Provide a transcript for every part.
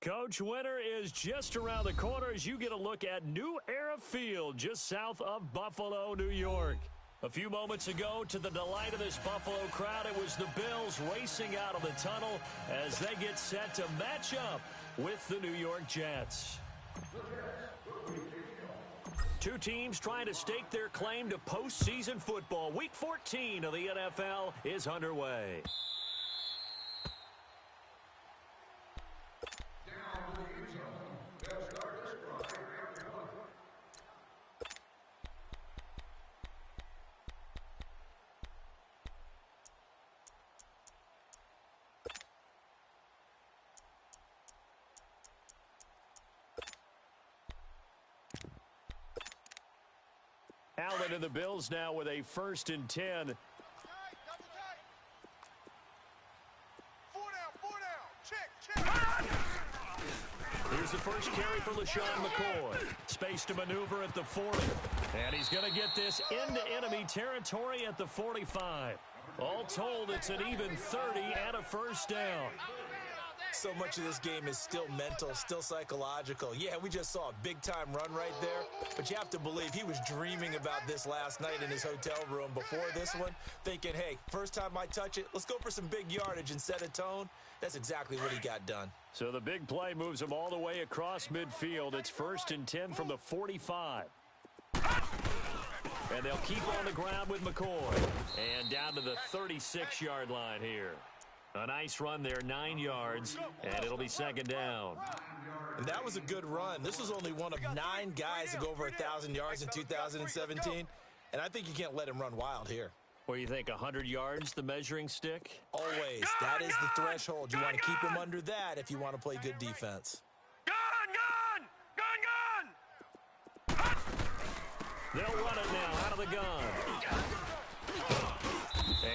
Coach, winter is just around the corner as you get a look at New Era Field just south of Buffalo, New York. A few moments ago, to the delight of this Buffalo crowd, it was the Bills racing out of the tunnel as they get set to match up with the New York Jets. Two teams trying to stake their claim to postseason football. Week 14 of the NFL is underway. Allen and the Bills now with a 1st and 10. Here's the first carry for LaShawn McCoy. Space to maneuver at the 40. And he's going to get this into enemy territory at the 45. All told, it's an even 30 and a first down. So much of this game is still mental, still psychological. Yeah, we just saw a big-time run right there, but you have to believe he was dreaming about this last night in his hotel room before this one, thinking, hey, first time I touch it, let's go for some big yardage and set a tone. That's exactly what he got done. So the big play moves him all the way across midfield. It's 1st and 10 from the 45. And they'll keep on the ground with McCoy. And down to the 36-yard line here. A nice run there, 9 yards, and it'll be 2nd down. And that was a good run. This was only one of 9 guys to go over 1,000 yards in 2017, and I think you can't let him run wild here. What do you think, 100 yards, the measuring stick? Always. That is the threshold. You want to keep him under that if you want to play good defense. Gun! They'll run it now out of the gun.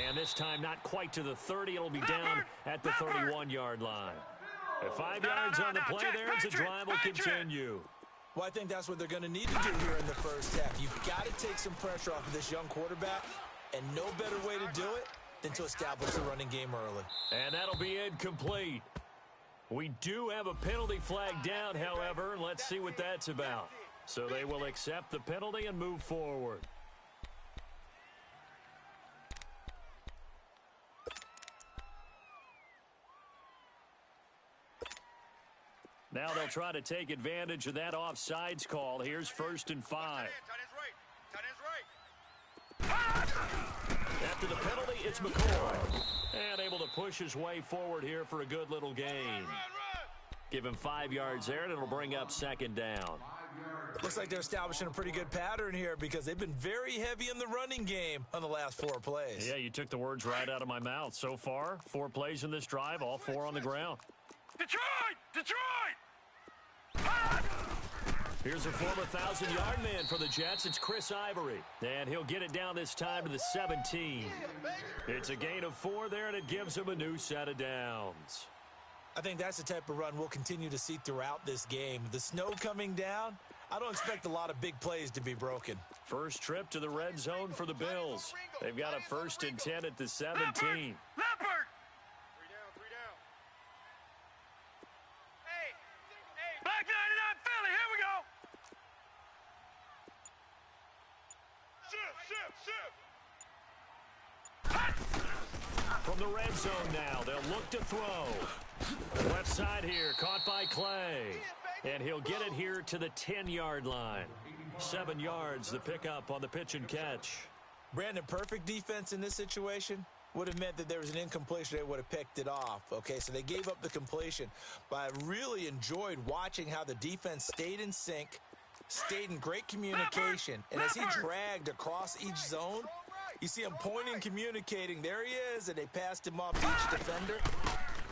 And this time not quite to the 30. It'll be down at the 31-yard line. At 5 yards on the play there, as the drive will continue. Well, I think that's what they're going to need to do here in the first half. You've got to take some pressure off of this young quarterback, and no better way to do it than to establish the running game early. And that'll be incomplete. We do have a penalty flag down, however, and let's see what that's about. So they will accept the penalty and move forward. Now they'll try to take advantage of that offsides call. Here's 1st and 5. After the penalty, it's McCoy. And able to push his way forward here for a good little gain. Give him 5 yards there, and it'll bring up 2nd down. Looks like they're establishing a pretty good pattern here because they've been very heavy in the running game on the last 4 plays. Yeah, you took the words right out of my mouth. So far, 4 plays in this drive, all 4 on the ground. Detroit! Here's a former 1,000-yard man for the Jets. It's Chris Ivory. And he'll get it down this time to the 17. It's a gain of 4 there, and it gives him a new set of downs. I think that's the type of run we'll continue to see throughout this game. The snow coming down, I don't expect a lot of big plays to be broken. First trip to the red zone for the Bills. They've got a 1st and 10 at the 17. Leopard! Back 99 Philly, here we go! Shift! From the red zone now, they'll look to throw. Left side here, caught by Clay. And he'll get it here to the 10-yard line. 7 yards, the pickup on the pitch and catch. Brandon, perfect defense in this situation would have meant that there was an incompletion. They would have picked it off. Okay, so they gave up the completion. But I really enjoyed watching how the defense stayed in sync, stayed in great communication. And as he dragged across each zone, you see him pointing, communicating. There he is, and they passed him off to each defender.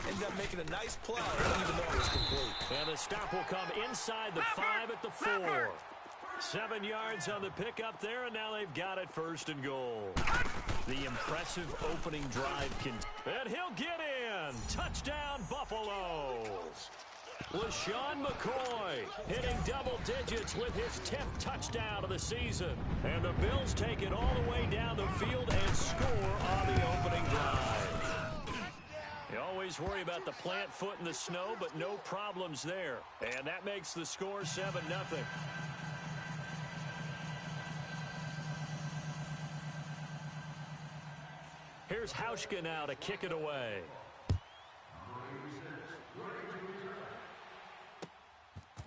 Ended up making a nice play, even though it was complete. And the stop will come inside the 5 at the 4. 7 yards on the pickup there, and now they've got it 1st and goal. The impressive opening drive and he'll get in. Touchdown, Buffalo. LaShawn McCoy hitting double digits with his 10th touchdown of the season. And the Bills take it all the way down the field and score on the opening drive. You always just worry about the plant foot in the snow, but no problems there. And that makes the score 7-0. Here's Hauschka now to kick it away.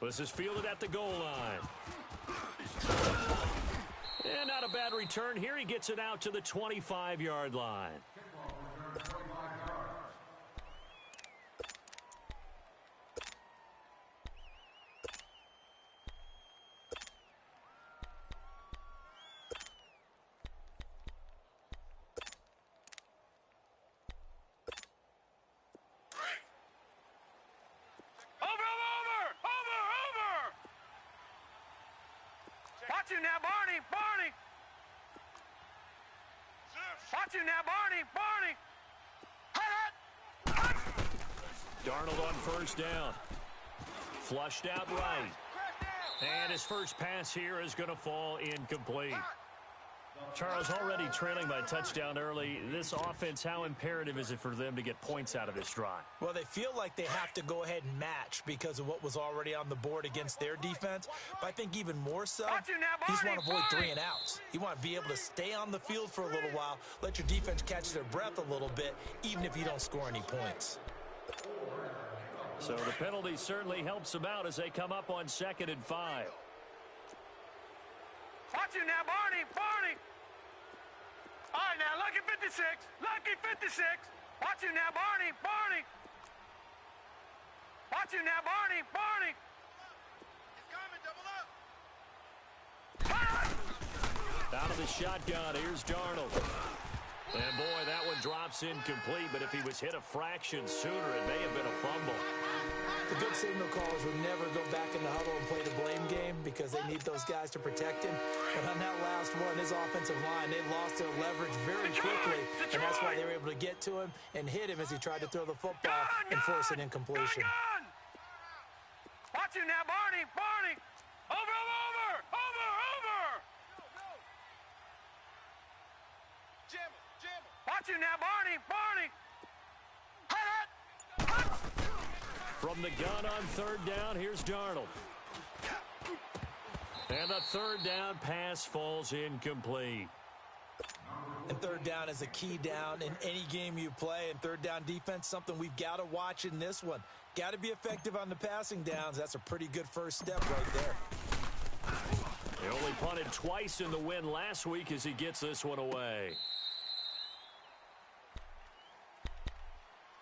This is fielded at the goal line. And not a bad return here. He gets it out to the 25-yard line. Watch you now, Barney! Barney! Watch you now, Barney! Barney! Darnold on first down. Flushed out right. And his first pass here is going to fall incomplete. Charles, already trailing by a touchdown early. This offense, how imperative is it for them to get points out of this drive? Well, they feel like they have to go ahead and match because of what was already on the board against their defense. But I think even more so, you just want to avoid 3 and outs. You want to be able to stay on the field for a little while, let your defense catch their breath a little bit, even if you don't score any points. So the penalty certainly helps them out as they come up on 2nd and 5. Watch you now, Barney! Barney! All right, now, lucky 56. Lucky 56. Watch you now, Barney. Barney. Watch you now, Barney. Barney. He's coming. Double up. Out of the shotgun, here's Darnold. And, boy, that one drops incomplete, but if he was hit a fraction sooner, it may have been a fumble. The good signal callers would never go back in the huddle and play the blame game because they need those guys to protect him. But on that last one, his offensive line, they lost their leverage very quickly, and that's why they were able to get to him and hit him as he tried to throw the football and force an incompletion. Watch you now, Barney. Barney. Over. Jim. Watch you now, Barney. Barney. From the gun on 3rd down, here's Darnold. And the 3rd down pass falls incomplete. And 3rd down is a key down in any game you play. And 3rd down defense, something we've got to watch in this one. Got to be effective on the passing downs. That's a pretty good first step right there. He only punted twice in the win last week as he gets this one away.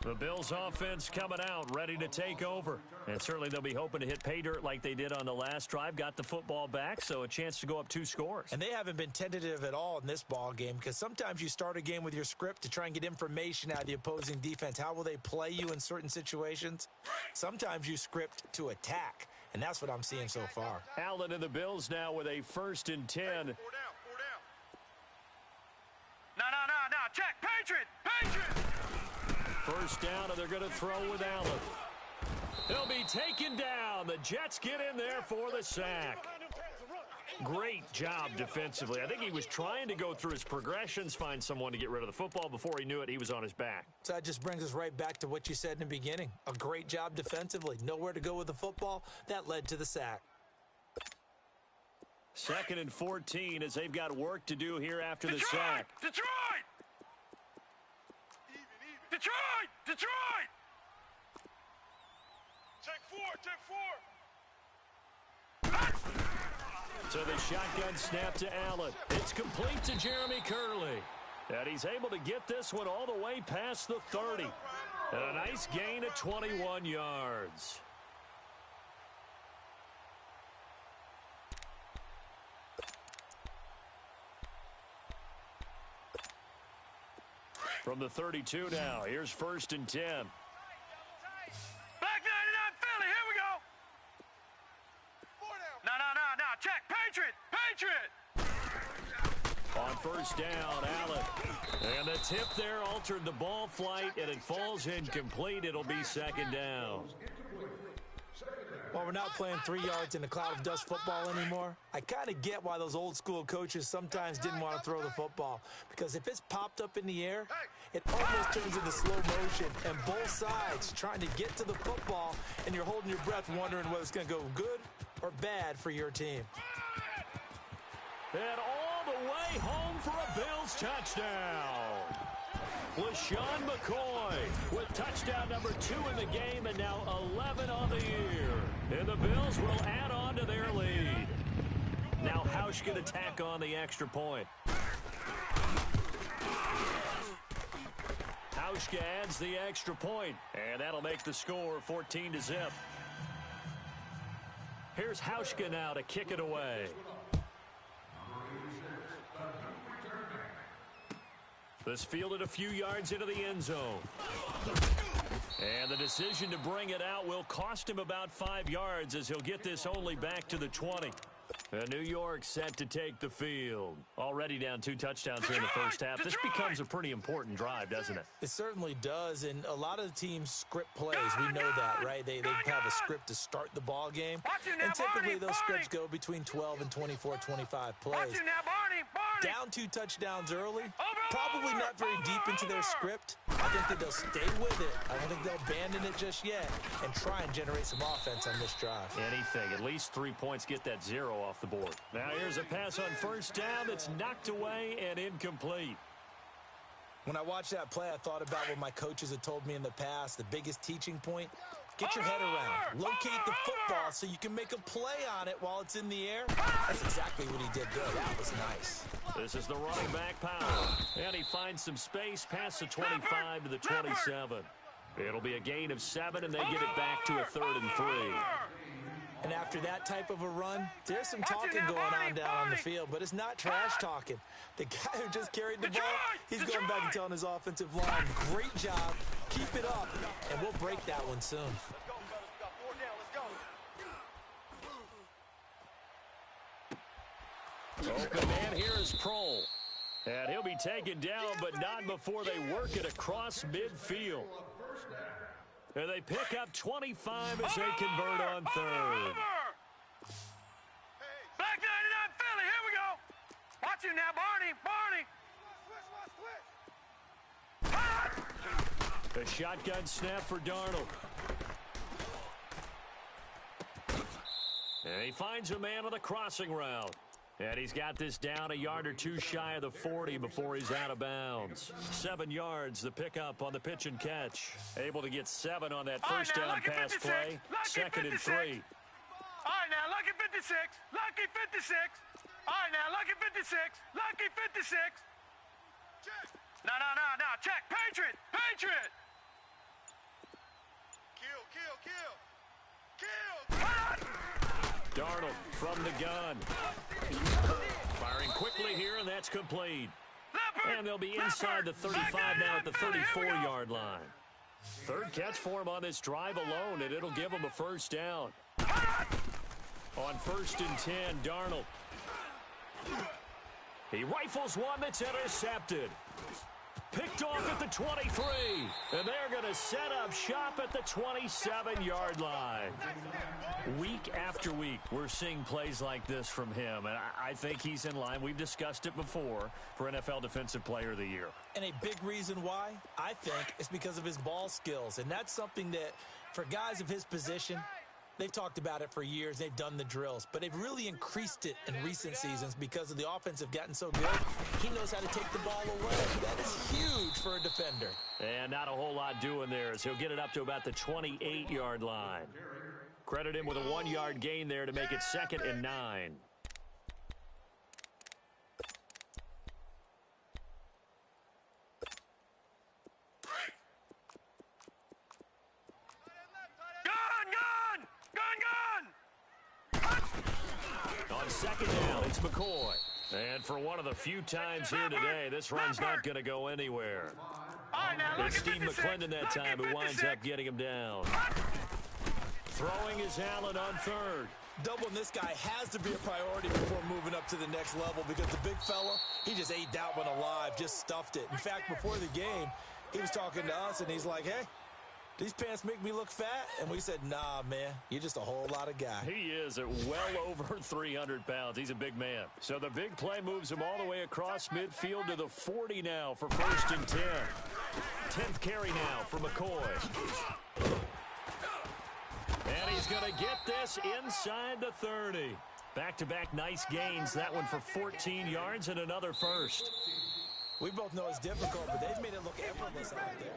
The Bills offense coming out, ready to take over. And certainly they'll be hoping to hit pay dirt like they did on the last drive. Got the football back, so a chance to go up 2 scores. And they haven't been tentative at all in this ball game because sometimes you start a game with your script to try and get information out of the opposing defense. How will they play you in certain situations? Sometimes you script to attack, and that's what I'm seeing so far. Allen and the Bills now with a 1st and 10. 4 down. No. Check. Patriot. First down, and they're going to throw with Allen. He'll be taken down. The Jets get in there for the sack. Great job defensively. I think he was trying to go through his progressions, find someone to get rid of the football. Before he knew it, he was on his back. So that just brings us right back to what you said in the beginning. A great job defensively. Nowhere to go with the football. That led to the sack. 2nd and 14 as they've got work to do here after the sack. Detroit! Take 4. So the shotgun snap to Allen. It's complete to Jeremy Curley. And he's able to get this one all the way past the 30. And a nice gain of 21 yards. From the 32 now, here's 1st and 10. Black 99 Philly, here we go. No. Check. Patriot. On first down, Allen. And the tip there altered the ball flight, and it falls incomplete. It'll be 2nd down. While we're not playing 3 yards in a cloud of dust football anymore, I kind of get why those old school coaches sometimes didn't want to throw the football. Because if it's popped up in the air, it almost turns into slow motion, and both sides trying to get to the football, and you're holding your breath wondering whether it's going to go good or bad for your team. And all the way home for a Bills touchdown. LaShawn McCoy with touchdown number 2 in the game, and now 11 on the year. And the Bills will add on to their lead. Now Hausch can tack on the extra point. Hauschka adds the extra point, and that'll make the score 14-0. Here's Hauschka now to kick it away. This fielded a few yards into the end zone. And the decision to bring it out will cost him about 5 yards, as he'll get this only back to the 20. And New York set to take the field. Already down 2 touchdowns here in the first half. This becomes a pretty important drive, doesn't it? It certainly does, and a lot of the teams script plays. We know that, right? They have a script to start the ball game, and typically those scripts go between 12 and 24, 25 plays. Down 2 touchdowns early, probably not very deep into their script. I think that they'll stay with it. I don't think they'll abandon it just yet and try and generate some offense on this drive. Anything. At least 3 points, get that 0 off the board. Now here's a pass on first down that's knocked away and incomplete. When I watched that play, I thought about what my coaches had told me in the past. The biggest teaching point, get your head around. Locate the football so you can make a play on it while it's in the air. That's exactly what he did there. That was nice. This is the running back, Powell. And he finds some space past the 25 to the 27. It'll be a gain of 7, and they get it back to a 3rd and 3. And after that type of a run, there's some talking going on down on the field, but it's not trash talking. The guy who just carried the ball, he's going back and telling his offensive line, great job, keep it up, and we'll break that one soon. Open man here is Prohl. And he'll be taken down, but not before they work it across midfield. And they pick up 25 as they convert on 3rd. Back 99 Philly, here we go. Watch him now, Barney. A shotgun snap for Darnold. And he finds a man on the crossing route. And he's got this down a yard or 2 shy of the 40 before he's out of bounds. 7 yards, the pickup on the pitch and catch. Able to get 7 on that first down pass play. 2nd and 3. All right, now, lucky 56. Lucky 56. All right, now, lucky 56. Lucky 56. No. Check. Patriot. Kill. Darnold from the gun. Firing quickly here, and that's complete. And they'll be inside the 35 now at the 34-yard line. 3rd catch for him on this drive alone, and it'll give him a first down. On 1st and 10, Darnold. He rifles one that's intercepted. Picked off at the 23. And they're going to set up shop at the 27-yard line. Week after week, we're seeing plays like this from him. And I think he's in line. We've discussed it before for NFL Defensive Player of the Year. And a big reason why, I think, is because of his ball skills. And that's something that, for guys of his position, they've talked about it for years. They've done the drills. But they've really increased it in recent seasons because of the offense have gotten so good. He knows how to take the ball away. That is huge for a defender. And not a whole lot doing there, as he'll get it up to about the 28-yard line. Credit him with a 1-yard gain there to make it 2nd and 9. On 2nd down, it's McCoy. And for one of the few times here today, this run's not going to go anywhere. It's Steve McClendon that time who winds up getting him down. Throwing is Allen on 3rd. Doubling this guy has to be a priority before moving up to the next level because the big fella, he just ate that one alive, just stuffed it. In fact, before the game, he was talking to us, and he's like, hey, these pants make me look fat? And we said, nah, man, you're just a whole lot of guy. He is at well over 300 pounds. He's a big man. So the big play moves him all the way across midfield to the 40 now for 1st and 10. 10th carry now for McCoy. And he's going to get this inside the 30. Back-to-back nice gains. That one for 14 yards and another first. We both know it's difficult, but they've made it look effortless out there.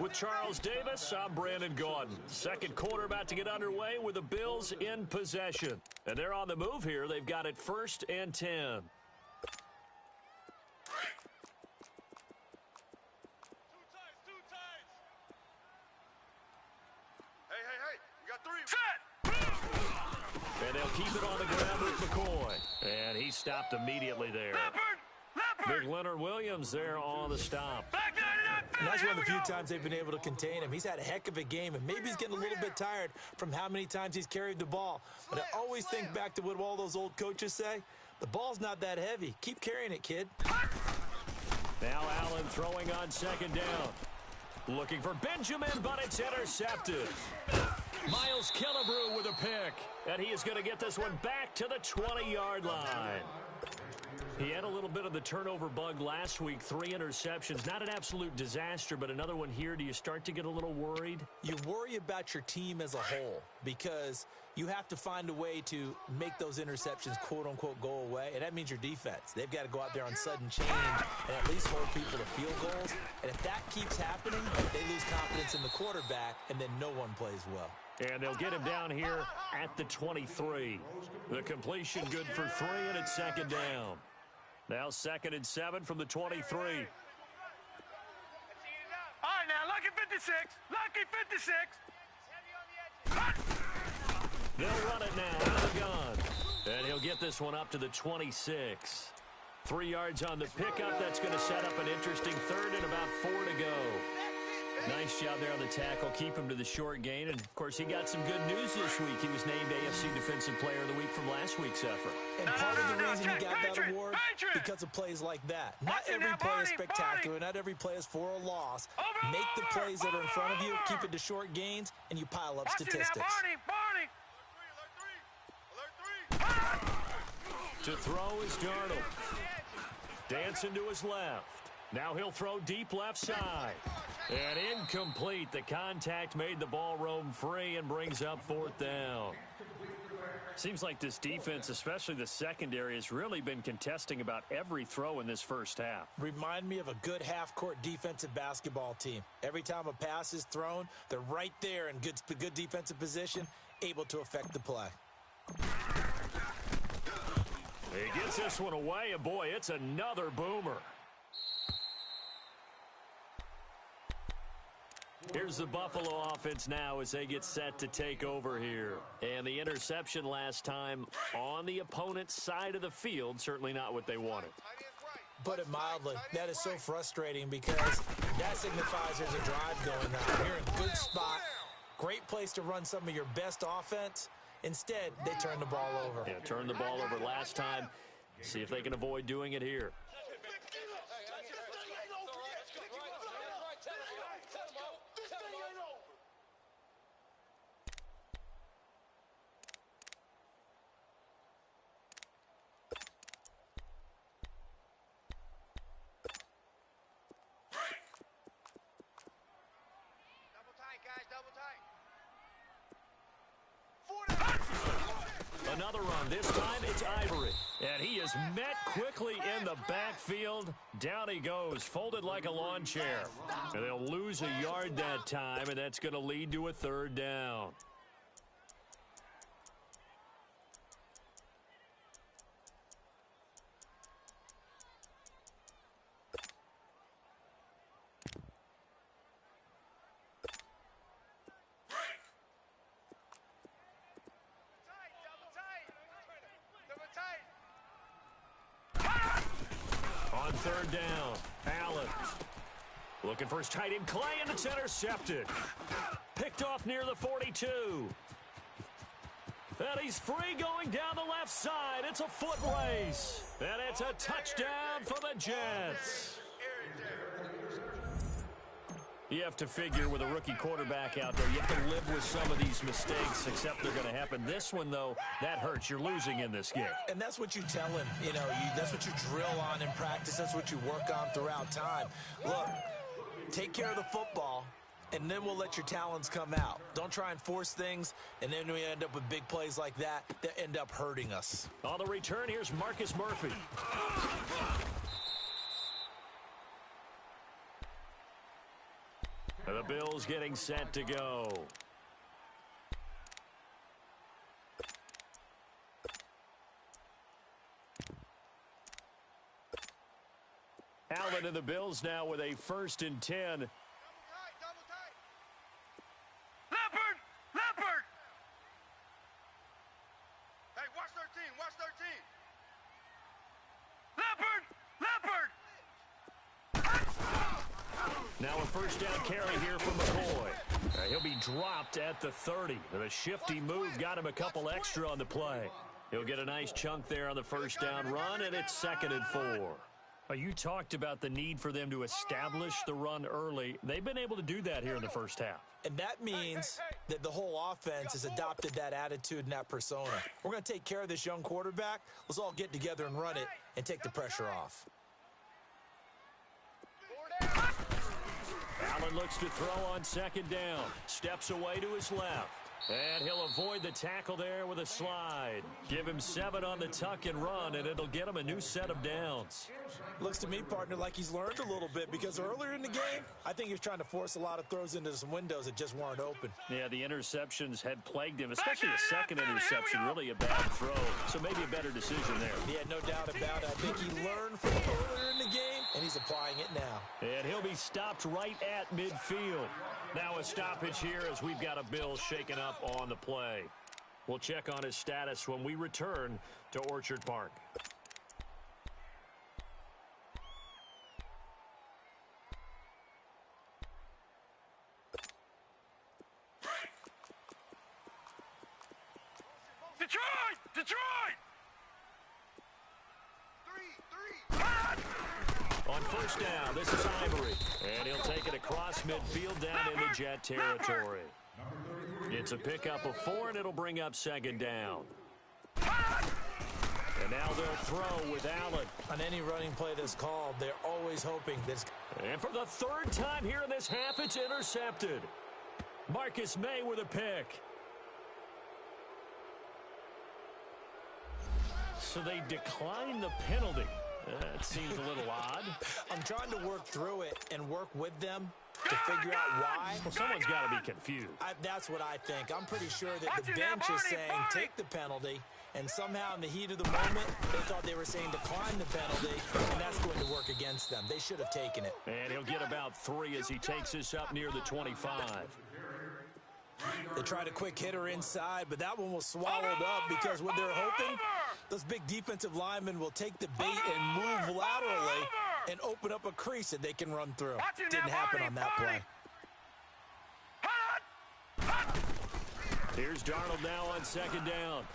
With Charles Davis, I'm Brandon Gaudin. Second quarter about to get underway with the Bills in possession. And they're on the move here. They've got it 1st and 10. Two tights. Hey, you got 3. Set! And they'll keep it on the ground with McCoy. And he stopped immediately there. Leopard! Big Leonard Williams there on the stop. And that's one of the few times they've been able to contain him. He's had a heck of a game, and maybe he's getting a little bit tired from how many times he's carried the ball. But I always think back to what all those old coaches say. The ball's not that heavy. Keep carrying it, kid. Now Allen throwing on 2nd down. Looking for Benjamin, but it's intercepted. Miles Killebrew with a pick. And he is going to get this one back to the 20-yard line. He had a little bit of the turnover bug last week, 3 interceptions. Not an absolute disaster, but another one here. Do you start to get a little worried? You worry about your team as a whole because you have to find a way to make those interceptions, quote-unquote, go away, and that means your defense. They've got to go out there on sudden change and at least hold people to field goals. And if that keeps happening, they lose confidence in the quarterback, and then no one plays well. And they'll get him down here at the 23. The completion good for 3, and it's 2nd down. Now 2nd and 7 from the 23. All right, now, lucky 56. Lucky 56. They'll run it now out of the gun. And he'll get this one up to the 26. 3 yards on the pickup. That's going to set up an interesting 3rd and about 4 to go. Nice job there on the tackle. Keep him to the short gain. And, of course, he got some good news this week. He was named AFC Defensive Player of the Week from last week's effort. And part of the reason he got that award, because of plays like that. Not every play is spectacular. Not every play is for a loss. Make the plays that are in front of you, keep it to short gains, and you pile up statistics. To throw is Darnold. Dancing to his left. Now he'll throw deep left side. And incomplete. The contact made the ball roam free and brings up 4th down. Seems like this defense, especially the secondary, has really been contesting about every throw in this first half. Remind me of a good half-court defensive basketball team. Every time a pass is thrown, they're right there in good defensive position, able to affect the play. He gets this one away, and boy, it's another boomer. Here's the Buffalo offense now as they get set to take over here. And the interception last time on the opponent's side of the field, certainly not what they wanted. Put it mildly, that is so frustrating because that signifies there's a drive going on. You're in a good spot, great place to run some of your best offense. Instead, they turn the ball over. Yeah, turned the ball over last time. See if they can avoid doing it here. Another run. This time it's Ivory. And he is met quickly in the backfield. Down he goes, folded like a lawn chair. And they'll lose a yard that time, and that's going to lead to a 3rd down. On 3rd down, Allen looking for his tight end Clay, and it's intercepted. Picked off near the 42. And he's free going down the left side. It's a foot race. And it's a touchdown for the Jets. You have to figure with a rookie quarterback out there, you have to live with some of these mistakes, except they're going to happen. This one, though, that hurts. You're losing in this game. And that's what you tell him. You know, that's what you drill on in practice. That's what you work on throughout time. Look, take care of the football, and then we'll let your talents come out. Don't try and force things, and then we end up with big plays like that end up hurting us. On the return, here's Marcus Murphy. The Bills getting set to go. Allen and the Bills now with a 1st and 10. Double tight. Leopard! Leopard! Hey, watch 13. Watch 13. Leopard! Leopard! Now a 1st down carry here from McCoy. He'll be dropped at the 30. The shifty move got him a couple extra on the play. He'll get a nice chunk there on the 1st down run, and it's 2nd and 4. You talked about the need for them to establish the run early. They've been able to do that here in the 1st half. And that means that the whole offense has adopted that attitude and that persona. We're going to take care of this young quarterback. Let's all get together and run it and take the pressure off. Allen looks to throw on 2nd down. Steps away to his left. And he'll avoid the tackle there with a slide. Give him 7 on the tuck and run, and it'll get him a new set of downs. Looks to me, partner, like he's learned a little bit, because earlier in the game, I think he was trying to force a lot of throws into some windows that just weren't open. Yeah, the interceptions had plagued him, especially the 2nd interception, really a bad throw. So maybe a better decision there. Yeah, no doubt about it. I think he learned from earlier in the game, and he's applying it now. And he'll be stopped right at midfield. Now a stoppage here as we've got a Bill shaken up on the play. We'll check on his status when we return to Orchard Park. Detroit! On 1st down, this is Ivory. And he'll take it across midfield down into Jet territory. It's a pickup of 4, and it'll bring up 2nd down. And now they'll throw with Allen. On any running play that's called, they're always hoping this. And for the 3rd time here in this half, it's intercepted. Marcus May with a pick. So they decline the penalty. That seems a little odd. I'm trying to work through it and work with them to figure out why. Well, someone's got to be confused. That's what I think. I'm pretty sure that the bench is saying take the penalty, and somehow in the heat of the moment, they thought they were saying decline the penalty, and that's going to work against them. They should have taken it. And he'll get about 3 as he takes this up near the 25. They tried a quick hitter inside, but that one was swallowed up because what they're hoping, those big defensive linemen will take the bait and move laterally and open up a crease that they can run through. Didn't happen on that play. Here's Darnold now on 2nd down.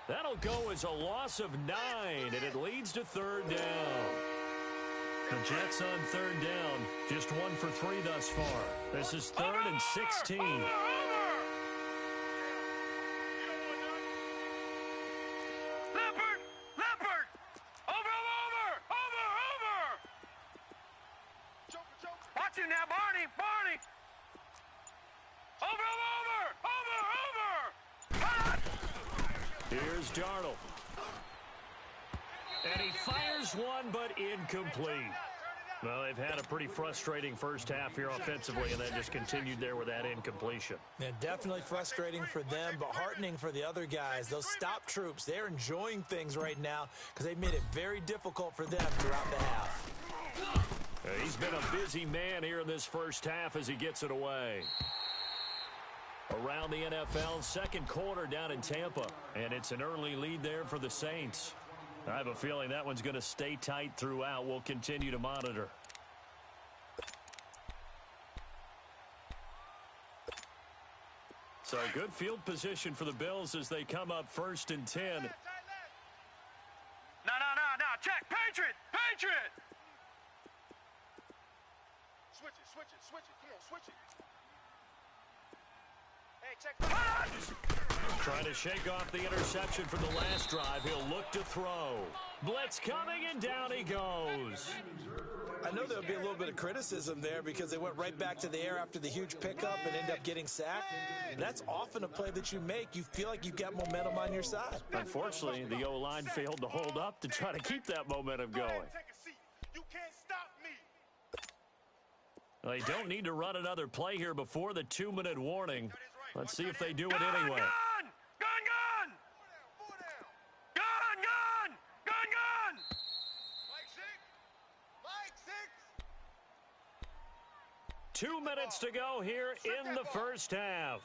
That'll go as a loss of 9, and it leads to 3rd down. The Jets on 3rd down, just 1 for 3 thus far. This is 3rd and 16. Leopard! Over! Watch him now, Barney! Over! Here's Darnold. And he fires one, but incomplete. Well, they've had a pretty frustrating 1st half here offensively, and then just continued there with that incompletion. Yeah, definitely frustrating for them, but heartening for the other guys. Those stop troops, they're enjoying things right now because they've made it very difficult for them throughout the half. He's been a busy man here in this 1st half as he gets it away. Around the NFL, 2nd quarter down in Tampa, and it's an early lead there for the Saints. I have a feeling that one's going to stay tight throughout. We'll continue to monitor. So good field position for the Bills as they come up 1st and 10. No. Check. Patriot! Switch it, switch it, switch it. Come on, switch it. Hey, check. Trying to shake off the interception from the last drive. He'll look to throw. Blitz coming, and down he goes. I know there'll be a little bit of criticism there because they went right back to the air after the huge pickup and end up getting sacked. That's often a play that you make. You feel like you've got momentum on your side. Unfortunately, the O-line failed to hold up to try to keep that momentum going. Take a seat. You can't stop me. They don't need to run another play here before the 2-minute warning. Let's see if they do it anyway. Gun! Gun! Gun! Gun! Gun! Gun! Gun! Mike 6! 2 minutes to go here in the first half.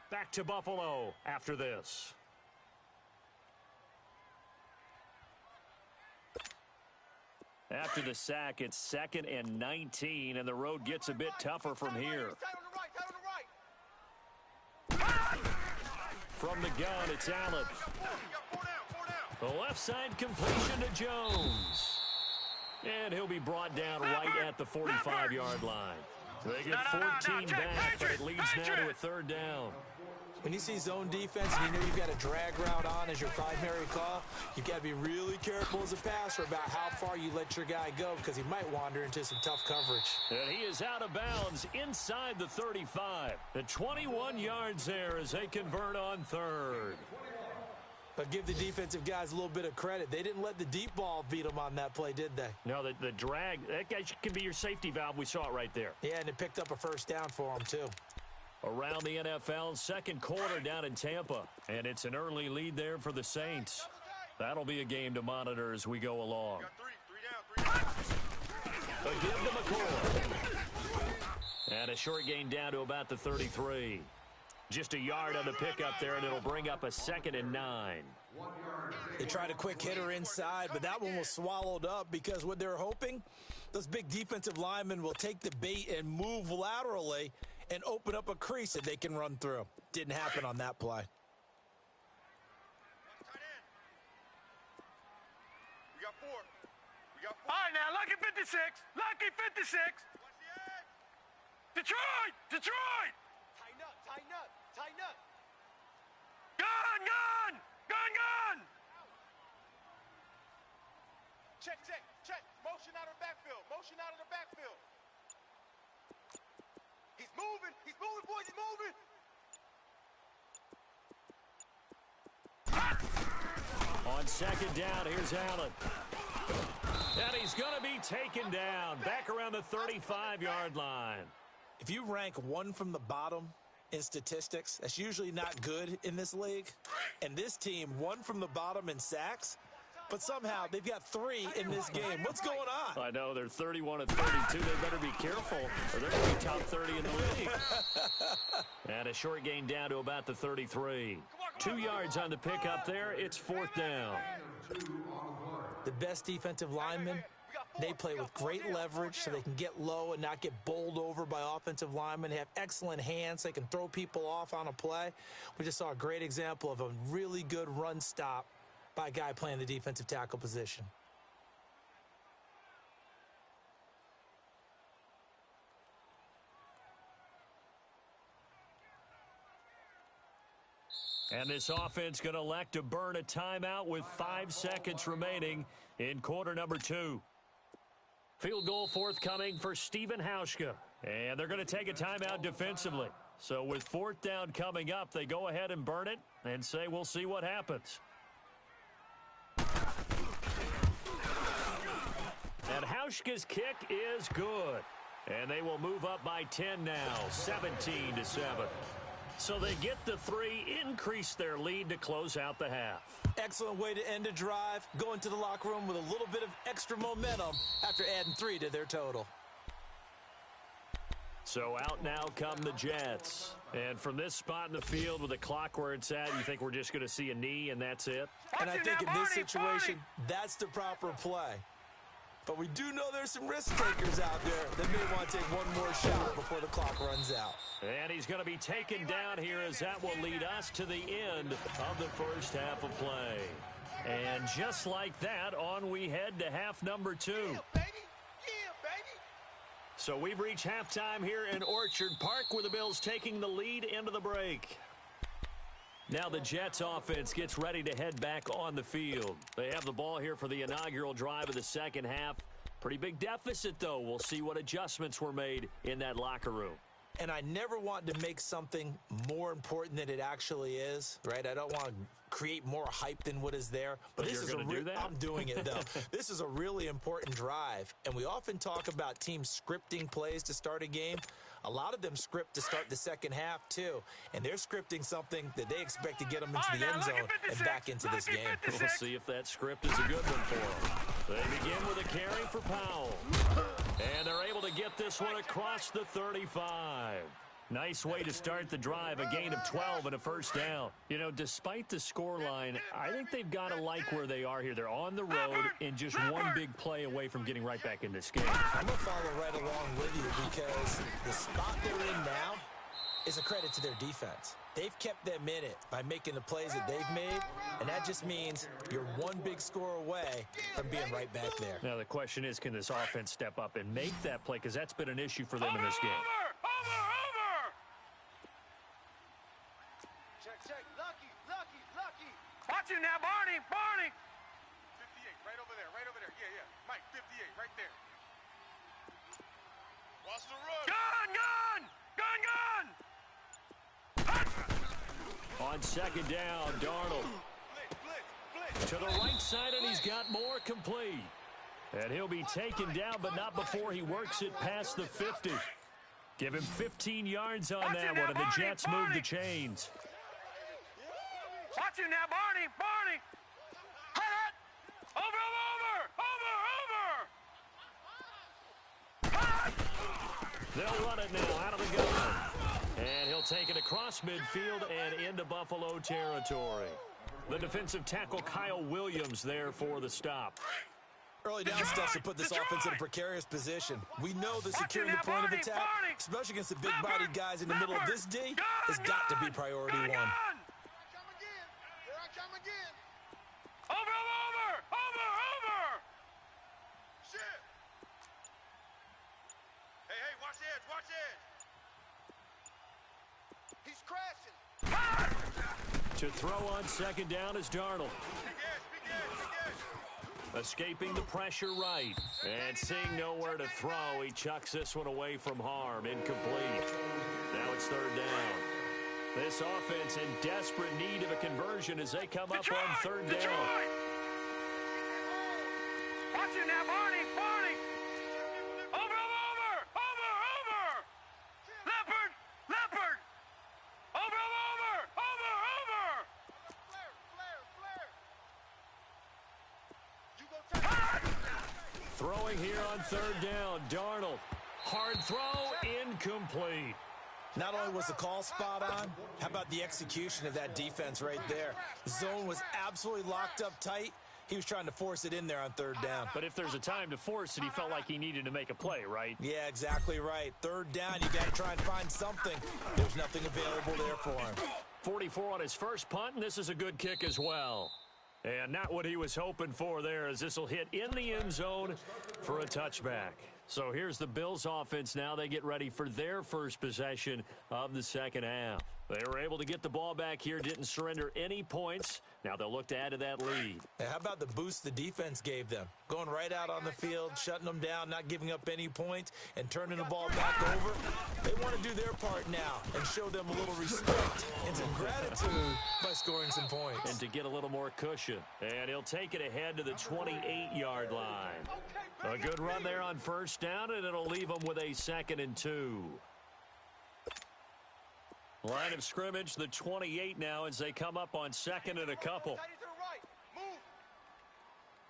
Back to Buffalo after this. After the sack, it's 2nd and 19, and the road gets a bit tougher from here. From the gun, it's Allen. The left side completion to Jones. And he'll be brought down right at the 45-yard line. They get 14 back, but it leads now to a 3rd down. When you see zone defense and you know you've got a drag route on as your primary call, you've got to be really careful as a passer about how far you let your guy go because he might wander into some tough coverage. And he is out of bounds inside the 35. The 21 yards there as they convert on 3rd. But give the defensive guys a little bit of credit. They didn't let the deep ball beat them on that play, did they? No, the drag, that guy can be your safety valve. We saw it right there. Yeah, and it picked up a 1st down for them, too. Around the NFL, 2nd quarter down in Tampa. And it's an early lead there for the Saints. That'll be a game to monitor as we go along. But give them a call. And a short gain down to about the 33. Just a yard on the pickup there, and it'll bring up a 2nd and 9. They tried a quick hitter inside, but that one was swallowed up because what they're hoping, those big defensive linemen will take the bait and move laterally and open up a crease that they can run through. Didn't happen on that play. We got 4. All right, now, lucky 56. Lucky 56. Detroit! Detroit! Tighten up, tighten up, tighten up. Gun, gun! Gun, gun! Check, check, check. Motion out of the backfield. Motion out of the backfield. He's moving, boys, he's moving. On 2nd down, here's Allen. And he's going to be taken down back around the 35-yard line. If you rank one from the bottom in statistics, that's usually not good in this league. And this team, one from the bottom in sacks, but somehow they've got 3 in this game. What's going on? I know, they're 31 and 32. They better be careful, or they're going to be top 30 in the league. And a short gain down to about the 33. 2 yards on the pickup there. It's 4th down. The best defensive linemen, they play with great leverage so they can get low and not get bowled over by offensive linemen. They have excellent hands. They can throw people off on a play. We just saw a great example of a really good run stop by a guy playing the defensive tackle position. And this offense going to elect to burn a timeout with 5 seconds remaining in quarter number 2. Field goal forthcoming for Stephen Hauschka. And they're going to take a timeout defensively. So with 4th down coming up, they go ahead and burn it and say we'll see what happens. And Hauschka's kick is good. And they will move up by 10 now, 17-7. So they get the 3, increase their lead to close out the half. Excellent way to end a drive. Go into the locker room with a little bit of extra momentum after adding 3 to their total. So out now come the Jets. And from this spot in the field with the clock where it's at, you think we're just going to see a knee and that's it? And I think in this situation, that's the proper play. But we do know there's some risk takers out there that may want to take one more shot before the clock runs out. And he's going to be taken down here as that will lead us to the end of the first half of play. And just like that, on we head to half number 2. So we've reached halftime here in Orchard Park where the Bills taking the lead into the break. Now the Jets offense gets ready to head back on the field. They have the ball here for the inaugural drive of the second half. Pretty big deficit, though. We'll see what adjustments were made in that locker room. And I never want to make something more important than it actually is, right? I don't want to create more hype than what is there. But this is I'm doing it, though. This is a really important drive. And we often talk about teams scripting plays to start a game. A lot of them script to start the second half, too. And they're scripting something that they expect to get them into the end zone and back into this game. We'll see if that script is a good one for them. They begin with a carry for Powell. And they're able to get this one across the 35. Nice way to start the drive, a gain of 12 and a first down. You know, despite the scoreline, I think they've got to like where they are here. They're on the road and just one big play away from getting right back in this game. I'm going to follow right along with you because the spot they're in now is a credit to their defense. They've kept them in it by making the plays that they've made, and that just means you're one big score away from being right back there. Now, the question is, can this offense step up and make that play? Because that's been an issue for them in this game. Check. Lucky. Watch you now, Barney. 58, right over there. Yeah. Mike, 58, right there. Watch the run. Gun! On second down, Darnold. Blitz. To the right side, and he's got more complete. And he'll be taken down, but not before he works it past the 50. Give him 15 yards on that one, and the Jets move the chains. Watch you now, Barney. Hit! Over! They'll run it now out of the gun. And he'll take it across midfield and into Buffalo territory. The defensive tackle Kyle Williams there for the stop. Early down stuff to put this offense in a precarious position. We know that securing the point of attack, especially against the big-bodied guys in the middle of this D, has got to be priority one. Here I come again. Over! Shit! Hey, watch the edge. He's crashing. To throw on second down is Darnold. Big edge. Escaping the pressure right. And seeing nowhere to throw, he chucks this one away from harm. Incomplete. Now it's third down. This offense in desperate need of a conversion as they come up on third down. Watch you now, Barney. Over! Leopard! Over! Throwing here on third down, Darnold. Hard throw, incomplete. Not only was the call spot on, how about the execution of that defense right there? The zone was absolutely locked up tight. He was trying to force it in there on third down. But if there's a time to force it, he felt like he needed to make a play, right? Yeah, exactly right. Third down, you got to try and find something. There's nothing available there for him. 44 on his first punt, and this is a good kick as well. And not what he was hoping for there, as this will hit in the end zone for a touchback. So here's the Bills offense now. They get ready for their first possession of the second half. They were able to get the ball back here, didn't surrender any points. Now they'll look to add to that lead. Hey, how about the boost the defense gave them? Going right out on the field, shutting them down, not giving up any points, and turning the ball back over. They want to do their part now and show them a little respect and some gratitude by scoring some points. And to get a little more cushion. And he'll take it ahead to the 28-yard line. A good run there on first down, and it'll leave them with a 2nd and 2. Line of scrimmage, the 28 now as they come up on second and a couple.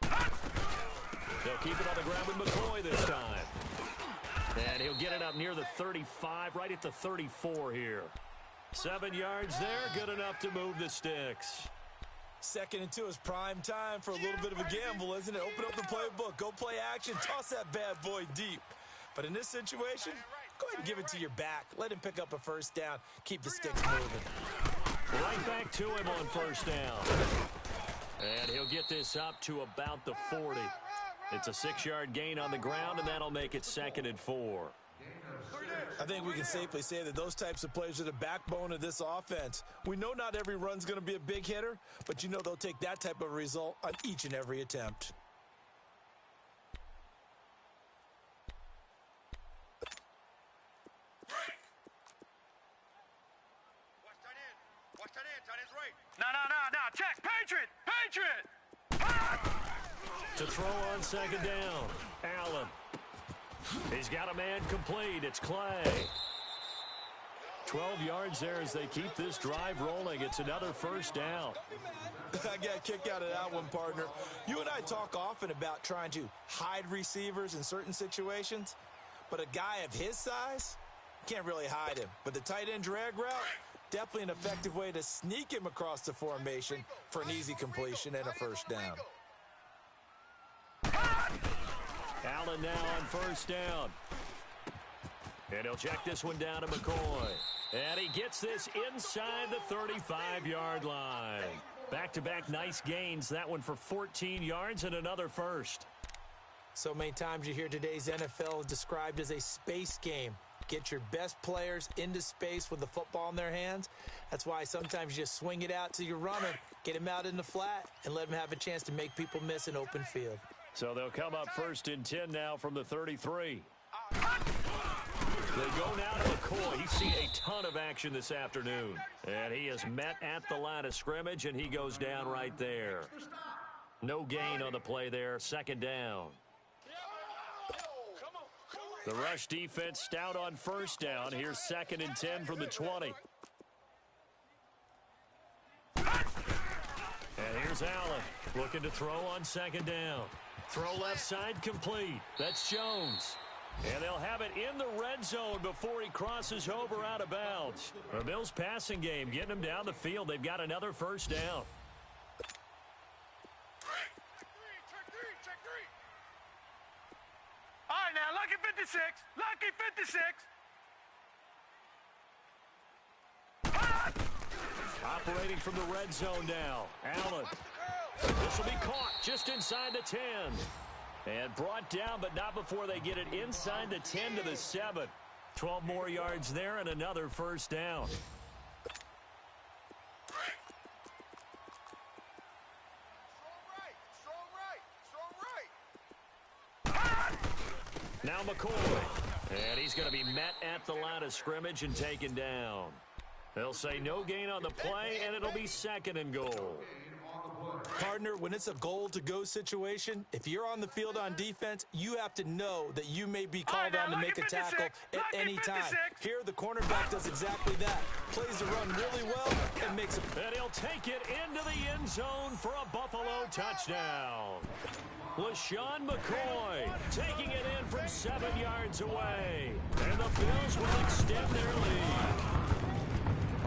They'll keep it on the ground with McCoy this time. And he'll get it up near the 35, right at the 34 here. 7 yards there, good enough to move the sticks. 2nd and 2 is prime time for a little bit of a gamble, isn't it? Open up the playbook, go play action, toss that bad boy deep. But in this situation, go ahead and give it to your back. Let him pick up a first down. Keep the sticks moving. Right back to him on first down. And he'll get this up to about the 40. It's a 6-yard gain on the ground, and that'll make it 2nd and 4. I think we can safely say that those types of players are the backbone of this offense. We know not every run's going to be a big hitter, but you know they'll take that type of result on each and every attempt. Watch that in, tight end's right. No, check, Patriot! To throw on second down, Allen. He's got a man complete. It's Clay. 12 yards there as they keep this drive rolling. It's another first down. I got a kick out of that one, partner. You and I talk often about trying to hide receivers in certain situations, but a guy of his size, can't really hide him. But the tight end drag route, definitely an effective way to sneak him across the formation for an easy completion and a first down. Allen now on first down. And he'll check this one down to McCoy. And he gets this inside the 35-yard line. Back-to-back nice gains. That one for 14 yards and another first. So many times you hear today's NFL described as a space game. Get your best players into space with the football in their hands. That's why sometimes you just swing it out to your runner, get him out in the flat, and let him have a chance to make people miss an open field. So they'll come up first and 10 now from the 33. They go now to McCoy. He's seen a ton of action this afternoon. And he is met at the line of scrimmage, and he goes down right there. No gain on the play there. Second down. The rush defense stout on first down. Here's second and 10 from the 20. And here's Allen looking to throw on second down. Throw left side complete. That's Jones. And they'll have it in the red zone before he crosses over out of bounds. The Bills passing game getting them down the field. They've got another first down. All right, now, lucky 56. Lucky 56. Operating from the red zone now. Allen. This will be caught just inside the 10. And brought down, but not before they get it inside the 10 to the 7. 12 more yards there and another first down. Now McCoy. And he's going to be met at the line of scrimmage and taken down. They'll say no gain on the play, and it'll be second and goal. Partner, when it's a goal-to-go situation, if you're on the field on defense, you have to know that you may be called on to make a tackle at any time. Here, the cornerback does exactly that. Plays the run really well and makes it. And he'll take it into the end zone for a Buffalo touchdown. LaShawn McCoy taking it in from 7 yards away. And the Bills will extend their lead.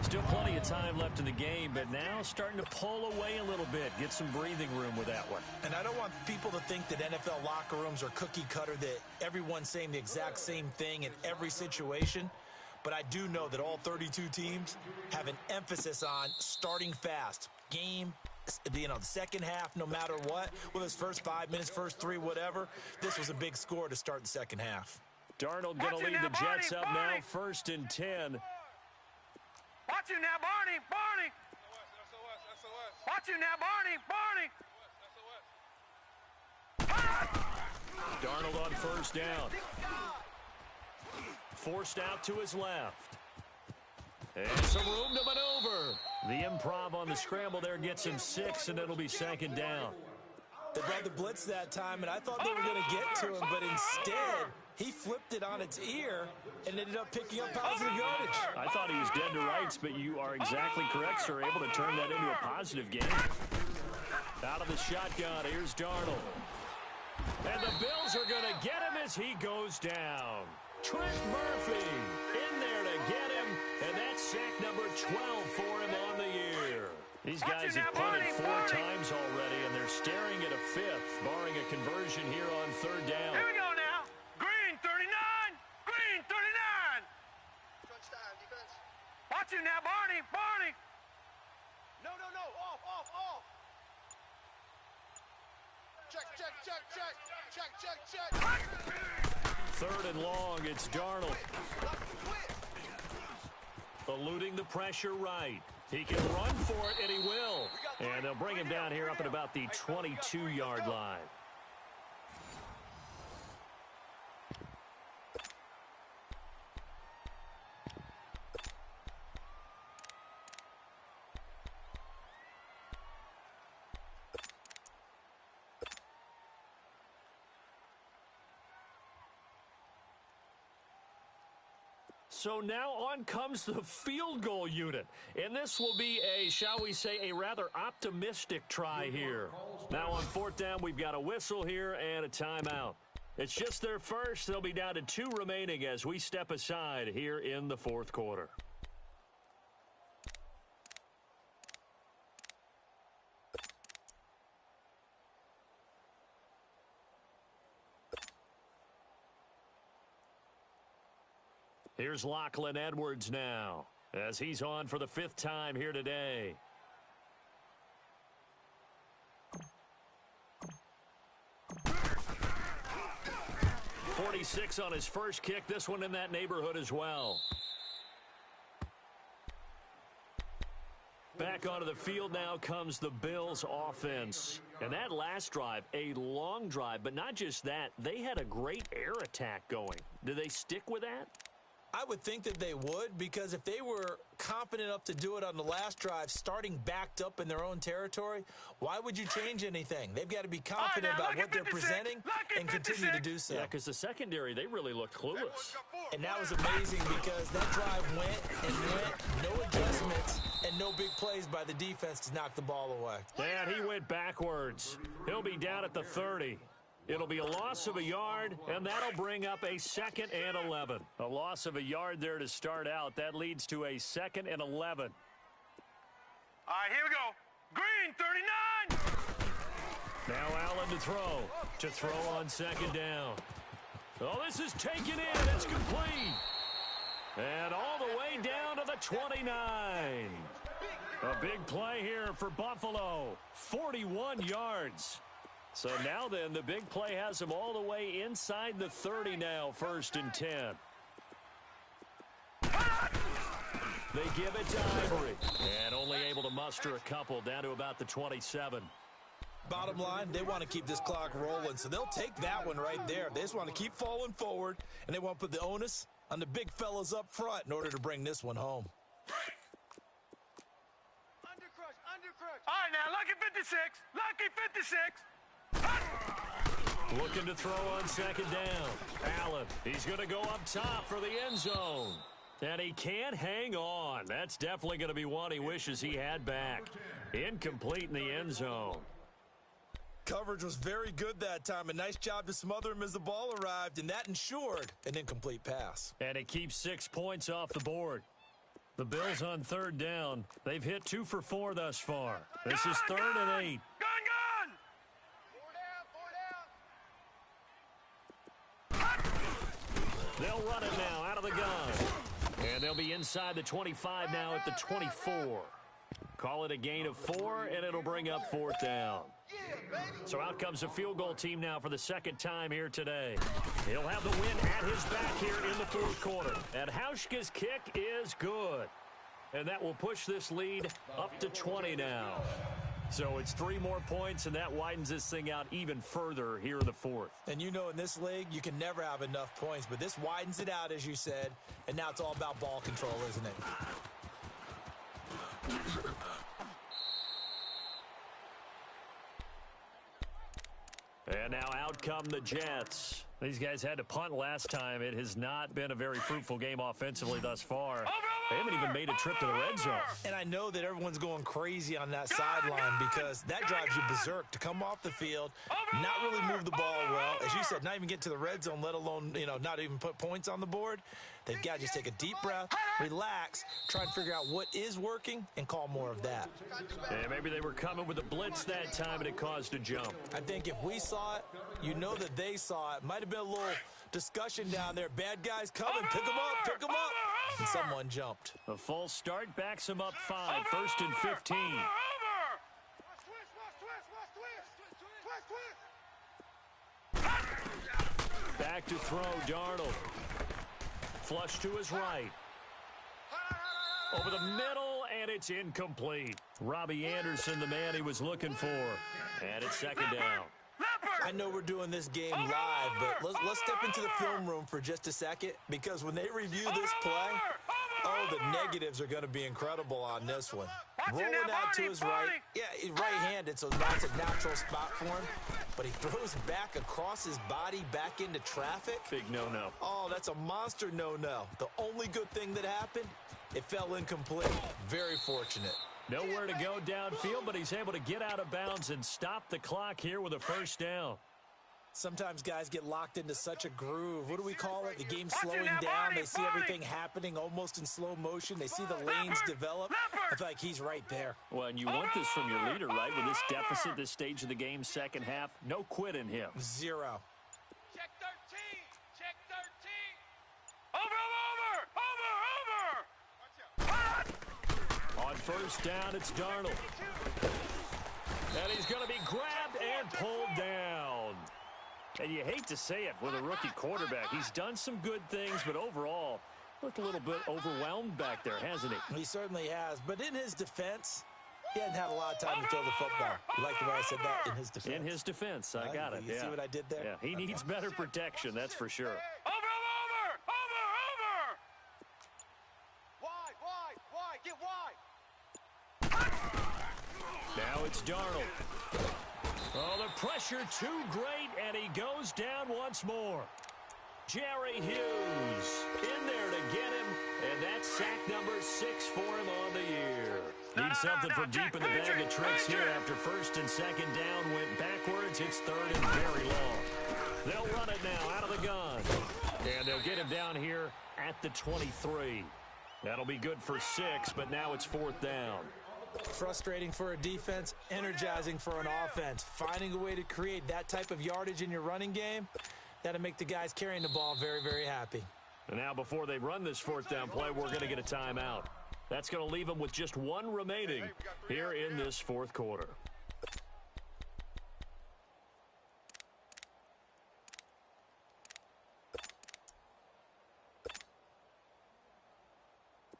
Still plenty of time left in the game, but now starting to pull away a little bit. Get some breathing room with that one. And I don't want people to think that NFL locker rooms are cookie cutter, that everyone's saying the exact same thing in every situation. But I do know that all 32 teams have an emphasis on starting fast. Game, the second half, no matter what, whether it's first 5 minutes, first 3, whatever. This was a big score to start the second half. Darnold going to lead the Jets up now, first and 10. Watch you now, Barney. Watch you now, Barney. Darnold on first down. Forced out to his left. And some room to maneuver. The improv on the scramble there gets him 6, and it'll be second down. They brought the blitz that time, and I thought they were going to get to him, but instead, he flipped it on its ear and ended up picking up positive yardage. I thought he was dead to rights, but you are exactly correct, sir. Able to turn that into a positive gain. Out of the shotgun, here's Darnold. And the Bills are going to get him as he goes down. Trent Murphy in there to get him, and that's sack number 12 for him on the year. These guys have punted 4 times already, and they're staring at a 5th, barring a conversion here on third down. Here we go now. Green 39. Green 39. Crunch time, defense. Watch you now, Barney. No. Off. Check. 3rd and long, it's Darnold. Eluding the pressure right. He can run for it, and he will. And they'll bring him down here up at about the 22-yard line. So now on comes the field goal unit. And this will be a, shall we say, a rather optimistic try here. Now on 4th down, we've got a whistle here and a timeout. It's just their first. They'll be down to 2 remaining as we step aside here in the 4th quarter. Here's Lachlan Edwards now, as he's on for the 5th time here today. .46 on his first kick. This one in that neighborhood as well. Back onto the field now comes the Bills offense. And that last drive, a long drive, but not just that. They had a great air attack going. Do they stick with that? I would think that they would, because if they were confident enough to do it on the last drive, starting backed up in their own territory, why would you change anything? They've got to be confident about what they're presenting and continue to do so. Yeah, because the secondary, they really looked clueless. And that was amazing because that drive went and went, no adjustments, and no big plays by the defense to knock the ball away. And he went backwards. He'll be down at the 30. It'll be a loss of a yard, and that'll bring up a 2nd and 11. A loss of a yard there to start out. That leads to a 2nd and 11. All right, here we go. Green, 39. Now Allen to throw on 2nd down. Oh, this is taken in. It's complete. And all the way down to the 29. A big play here for Buffalo. 41 yards. So now then, the big play has them all the way inside the 30 now, 1st and 10. They give it to Ivory. And only able to muster a couple down to about the 27. Bottom line, they want to keep this clock rolling, so they'll take that one right there. They just want to keep falling forward, and they want to put the onus on the big fellas up front in order to bring this one home. Undercrush, undercrush. All right, now, lucky 56. Lucky 56. Looking to throw on 2nd down. Allen, he's going to go up top for the end zone. And he can't hang on. That's definitely going to be one he wishes he had back. Incomplete in the end zone. Coverage was very good that time. A nice job to smother him as the ball arrived, and that ensured an incomplete pass. And it keeps 6 points off the board. The Bills on 3rd down. They've hit 2 for 4 thus far. This is 3rd and 8. They'll run it now out of the gun. And they'll be inside the 25 now at the 24. Call it a gain of 4, and it'll bring up 4th down. So out comes a field goal team now for the 2nd time here today. He'll have the win at his back here in the 4th quarter. And Hauschka's kick is good. And that will push this lead up to 20 now. So it's 3 more points, and that widens this thing out even further here in the 4th. And you know in this league, you can never have enough points, but this widens it out, as you said, and now it's all about ball control, isn't it? And now out come the Jets. These guys had to punt last time. It has not been a very fruitful game offensively thus far. They haven't even made a trip to the red zone. And I know that everyone's going crazy on that sideline because that drives you berserk to come off the field, not really move the ball well. As you said, not even get to the red zone, let alone, not even put points on the board. They've got to just take a deep breath, relax, try and figure out what is working, and call more of that. And maybe they were coming with a blitz that time, and it caused a jump. I think if we saw it, you know that they saw it. Might have been a little discussion down there. Bad guys coming. Pick them up. Pick them up. And someone jumped. A false start backs him up 5. 1st and 15. Back to throw, Darnold. Flush to his right. Over the middle, and it's incomplete. Robbie Anderson, the man he was looking for. And it's second down. I know we're doing this game live, but let's step into the film room for just a second, because when they review this play, oh, the negatives are going to be incredible on this one. Rolling out to his right. Yeah, he's right-handed, so that's a natural spot for him. But he throws back across his body back into traffic. Big no-no. Oh, that's a monster no-no. The only good thing that happened, it fell incomplete. Very fortunate. Nowhere to go downfield, but he's able to get out of bounds and stop the clock here with a first down. Sometimes guys get locked into such a groove. What do we call it? The game's slowing down. They see everything happening almost in slow motion. They see the lanes develop. I feel like he's right there. Well, and you want this from your leader, right? With this deficit, this stage of the game, second half, no quit in him. Zero. Check 13. Check 13. Over. On first down, it's Darnold. And he's going to be grabbed and pulled down. And you hate to say it with a rookie quarterback. He's done some good things, but overall, looked a little bit overwhelmed back there, hasn't he? He certainly has. But in his defense, he hadn't had a lot of time to throw the football. You like the way I said that? In his defense. In his defense, I got it. You see what I did there? Yeah, he needs better protection, that's for sure. Over. Wide. Get wide. Now it's Darnold. Oh, the pressure too great, and he goes down once more. Jerry Hughes in there to get him, and that's sack number 6 for him on the year. Need something from deep in the bag of tricks here after first and second down went backwards. It's third and very long. They'll run it now out of the gun, and they'll get him down here at the 23. That'll be good for 6, but now it's fourth down. Frustrating for a defense, energizing for an offense. Finding a way to create that type of yardage in your running game, that'll make the guys carrying the ball very, very happy. And now before they run this fourth down play, we're going to get a timeout. That's going to leave them with just one remaining here in this fourth quarter.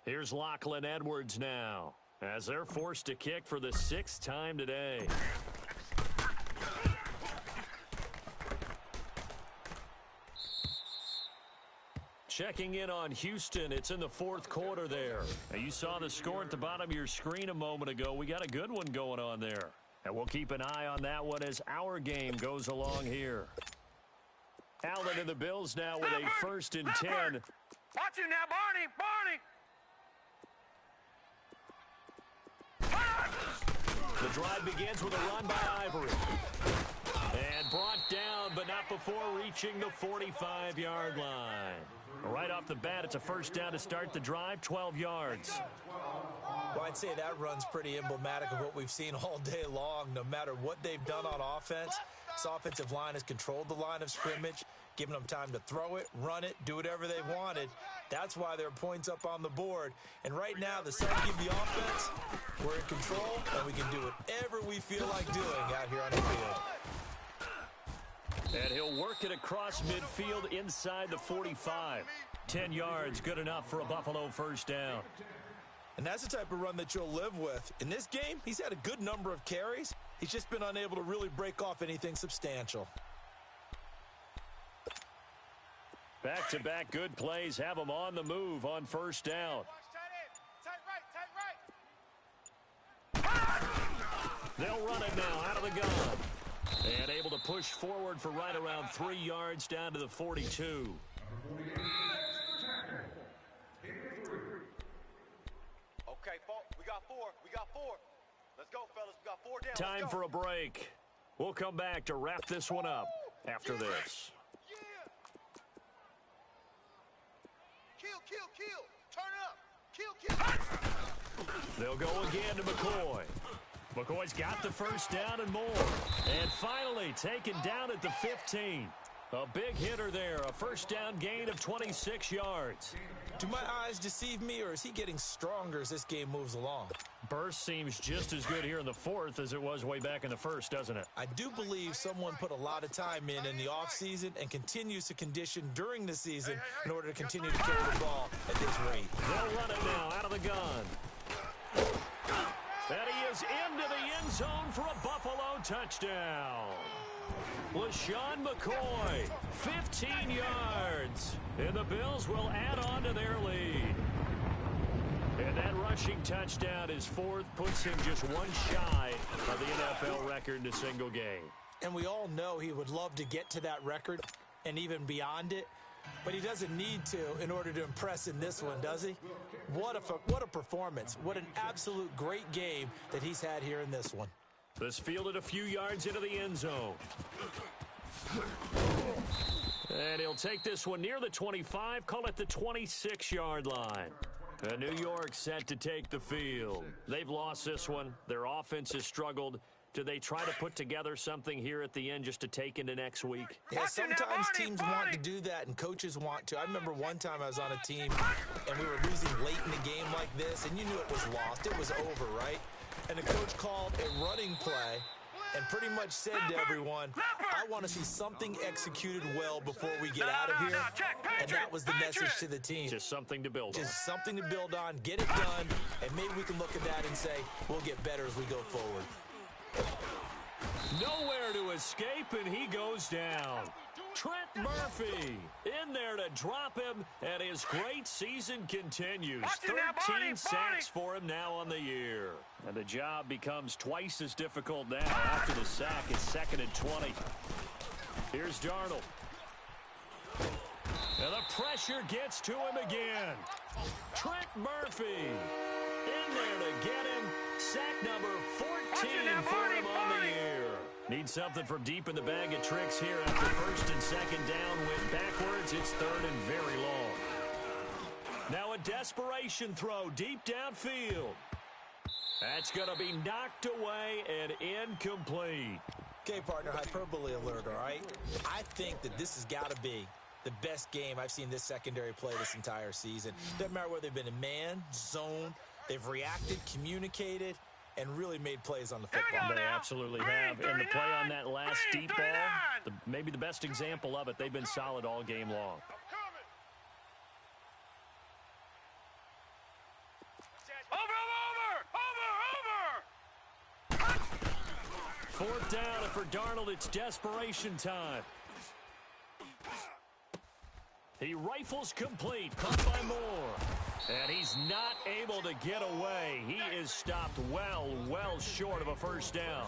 Here's Lachlan Edwards now, as they're forced to kick for the 6th time today. Checking in on Houston. It's in the fourth quarter there. Now, you saw the score at the bottom of your screen a moment ago. We got a good one going on there. And we'll keep an eye on that one as our game goes along here. Allen and the Bills now with a first and 10. Watch him now, Barney. The drive begins with a run by Ivory. And brought down, but not before reaching the 45-yard line. Right off the bat, it's a first down to start the drive, 12 yards. Well, I'd say that run's pretty emblematic of what we've seen all day long. No matter what they've done on offense, this offensive line has controlled the line of scrimmage, giving them time to throw it, run it, do whatever they wanted. That's why there are points up on the board. And right now, the second give the offense, we're in control, and we can do whatever we feel like doing out here on the field. And he'll work it across midfield inside the 45. 10 yards, good enough for a Buffalo first down. And that's the type of run that you'll live with. In this game, he's had a good number of carries. He's just been unable to really break off anything substantial. Back-to-back good plays have him on the move on first down. Tight right. They'll run it now out of the gun. And able to push forward for right around 3 yards down to the 42. Okay, we got four. Let's go, fellas. We got 4 down. Time for a break. We'll come back to wrap this one up after this. Kill. Turn it up. Kill. They'll go again to McCoy. McCoy's got the first down and more. And finally taken down at the 15. A big hitter there. A first down gain of 26 yards. Do my eyes deceive me, or is he getting stronger as this game moves along? Burst seems just as good here in the fourth as it was way back in the first, doesn't it? I do believe someone put a lot of time in the offseason and continues to condition during the season in order to continue to carry the ball at this rate. They'll run it now out of the gun. And he is into the end zone for a Buffalo touchdown. LaShawn McCoy, 15 yards. And the Bills will add on to their lead. And that rushing touchdown is fourth, puts him just one shy of the NFL record in a single game. And we all know he would love to get to that record and even beyond it, but he doesn't need to in order to impress in this one, does he? What a performance. What an absolute great game that he's had here in this one. This fielded a few yards into the end zone. And he'll take this one near the 25, call it the 26-yard line. And New York set to take the field. They've lost this one. Their offense has struggled. Do they try to put together something here at the end just to take into next week? Yeah, sometimes teams want to do that and coaches want to. I remember one time I was on a team and we were losing late in the game like this, and you knew it was lost. It was over, right? And the coach called a running play and pretty much said to everyone, I want to see something executed well before we get out of here. And that was the message to the team. Just something to build on. Just something to build on, get it done, and maybe we can look at that and say, we'll get better as we go forward. Nowhere to escape, and he goes down. Trent Murphy in there to drop him, and his great season continues. 13 sacks for him now on the year. And the job becomes twice as difficult now after the sack. It's 2nd and 20. Here's Darnold. And the pressure gets to him again. Trent Murphy in there to get him. Sack number 14 for him on the year. Need something from deep in the bag of tricks here after first and second down went backwards. It's 3rd and very long. Now a desperation throw deep downfield. That's going to be knocked away and incomplete. Okay, partner, hyperbole alert, all right? I think that this has got to be the best game I've seen this secondary play this entire season. Doesn't matter whether they've been in man, zone, they've reacted, communicated, and really made plays on the football. They absolutely have. And the play on that last deep ball, maybe the best example of it, they've been solid all game long. Fourth down, and for Darnold, it's desperation time. He rifles complete, caught by Moore. And he's not able to get away. He is stopped well short of a first down.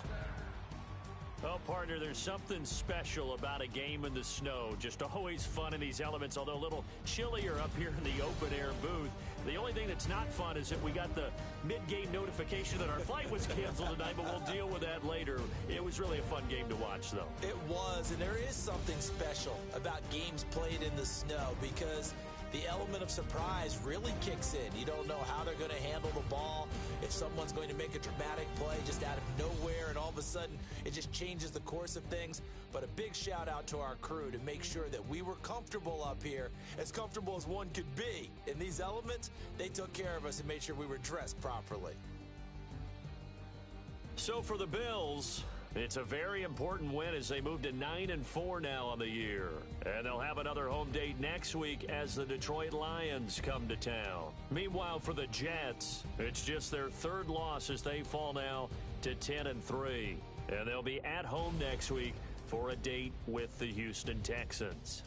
Well, partner, there's something special about a game in the snow. Just always fun in these elements, although a little chillier up here in the open-air booth. The only thing that's not fun is that we got the mid-game notification that our flight was canceled tonight, but we'll deal with that later. It was really a fun game to watch, though. It was, and there is something special about games played in the snow because the element of surprise really kicks in. You don't know how they're going to handle the ball, if someone's going to make a dramatic play just out of nowhere, and all of a sudden it just changes the course of things. But a big shout out to our crew to make sure that we were comfortable up here, as comfortable as one could be. In these elements, they took care of us and made sure we were dressed properly. So for the Bills, it's a very important win as they move to 9-4 now on the year. And they'll have another home date next week as the Detroit Lions come to town. Meanwhile, for the Jets, it's just their 3rd loss as they fall now to 10-3. And they'll be at home next week for a date with the Houston Texans.